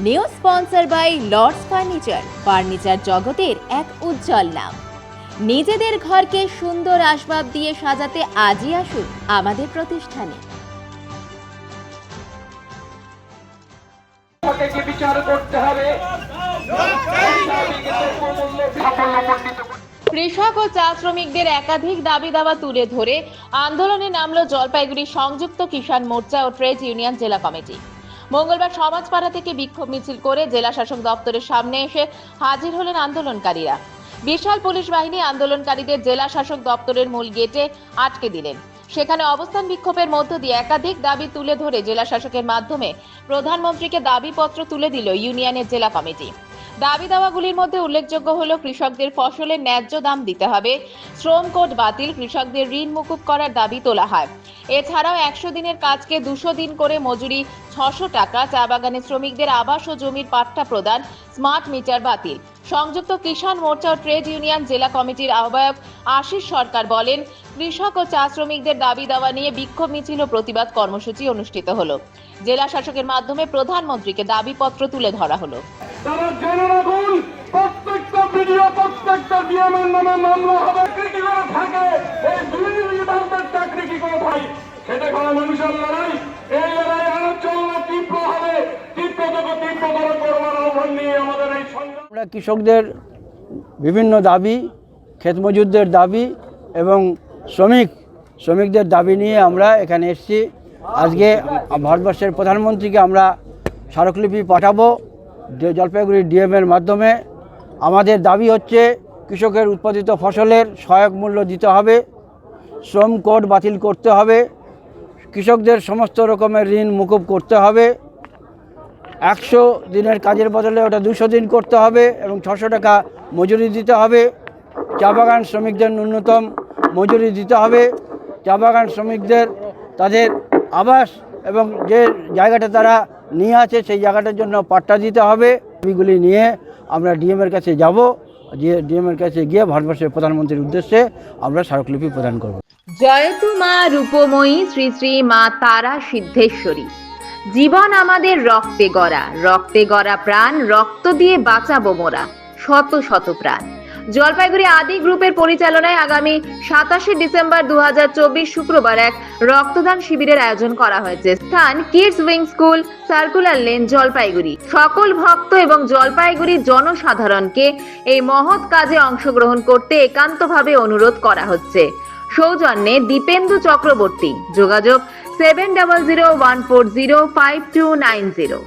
New sponsor by Lords furniture জগতের এক উজ্জ্বল নাম। নিজেদের ঘরকে সুন্দর আসবাব দিয়ে সাজাতে আজই আসুন আমাদের প্রতিষ্ঠানে। কৃষক ও চা শ্রমিকদের একাধিক দাবি দাওয়া তুলে ধরে আন্দোলনে নামল জলপাইগুড়ি সংযুক্ত কিষাণ মোর্চা ও ট্রেড ইউনিয়ন জেলা কমিটি। মঙ্গলবার সমাজপাড়া থেকে বিক্ষোভ মিছিল করে জেলা শাসক দপ্তরের সামনে এসে হাজির হলেন আন্দোলনকারীরা। বিশাল পুলিশ বাহিনী আন্দোলনকারীদের জেলা শাসক দপ্তরের মূল গেটে আটকে দিলেন। সেখানে অবস্থান বিক্ষোভের মধ্য দিয়ে একাধিক দাবি তুলে ধরে জেলা শাসকের মাধ্যমে প্রধানমন্ত্রীকে দাবিপত্র তুলে দিল ইউনিয়নের জেলা কমিটি। দাবি দাওয়াগুলির মধ্যে উল্লেখযোগ্য হলো কৃষকদের ফসলের ন্যায্য দাম দিতে হবে, শ্রম কোড বাতিল, কৃষকদের ঋণ মুকুব করার দাবি তোলা হয়। এছাড়াও 100 দিনের কাজকে 200 দিন করে মজুরি 600 টাকা, চা বাগানের শ্রমিকদের আবাস ও জমির পাট্টা প্রদান, স্মার্ট মিটার বাতিল। সংযুক্ত কিষাণ মোর্চা ও ট্রেড ইউনিয়ন জেলা কমিটির আহ্বায়ক আশিস সরকার বলেন, কৃষক ও চা শ্রমিকদের দাবি দাওয়া নিয়ে বিক্ষোভ মিছিল ও প্রতিবাদ কর্মসূচি অনুষ্ঠিত হলো। জেলা শাসকের মাধ্যমে প্রধানমন্ত্রীকে দাবিপত্র তুলে ধরা হলো। তারা জেনে রাখুন, প্রত্যেকটা ভিডিও, প্রত্যেকটা ডিএমের নামে মামলা হবে। চাকরি করে থাকে এই দুর্নীতিবাজদের চাকরি কি করে থাকে, সেটা কোনো মানুষের লড়াই। এই লড়াই আরো চললে তীব্র হবে, তীব্রতর করবার আহ্বান নিয়ে আমাদের এই সংগ্রাম। আমরা কৃষকদের বিভিন্ন দাবি, ক্ষেত মজুরদের দাবি এবং শ্রমিকদের দাবি নিয়ে আমরা এখানে এসেছি। আজকে ভারতবর্ষের প্রধানমন্ত্রীকে আমরা স্মারকলিপি পাঠাবো জলপাইগুড়ি ডিএমের মাধ্যমে। আমাদের দাবি হচ্ছে কৃষকের উৎপাদিত ফসলের সহায়ক মূল্য দিতে হবে, শ্রম কোড বাতিল করতে হবে, কৃষকদের সমস্ত রকমের ঋণ মুকুব করতে হবে, 100 দিনের কাজের বদলে ওটা 200 দিন করতে হবে এবং 600 টাকা মজুরি দিতে হবে। চা বাগান শ্রমিকদের ন্যূনতম মজুরি দিতে হবে। চা বাগান শ্রমিকদের তাদের আবাস এবং যে জায়গাটা তারা নিয়ে আছে সেই জায়গাটার জন্য পাট্টা দিতে হবে। এগুলি নিয়ে আমরা ডিএমের কাছে যাব, ডিএমের কাছে গিয়ে ভারতবর্ষের প্রধানমন্ত্রীর উদ্দেশ্যে আমরা স্মারকলিপি প্রদান করব। জয়তু মা রূপময়ী শ্রী শ্রী মা তারা সিদ্ধেশ্বরী। জীবন আমাদের রক্তে গড়া প্রাণ, রক্ত দিয়ে বাঁচাবো মোরা শত শত প্রাণ। জলপাইগুড়ি আদি গ্রুপের পরিচালনায় আগামী 27 ডিসেম্বর 2024 শুক্রবার এক রক্তদান শিবিরের আয়োজন করা হয়েছে। স্থান kids wing school, circular lane, Jalpaiguri. সকল ভক্ত এবং জলপাইগুড়ির জনসাধারণকে এই মহৎ কাজে অংশগ্রহণ করতে একান্তভাবে অনুরোধ করা হচ্ছে। সৌজন্যে দীপেন্দু চক্রবর্তী। যোগাযোগ 7001405290।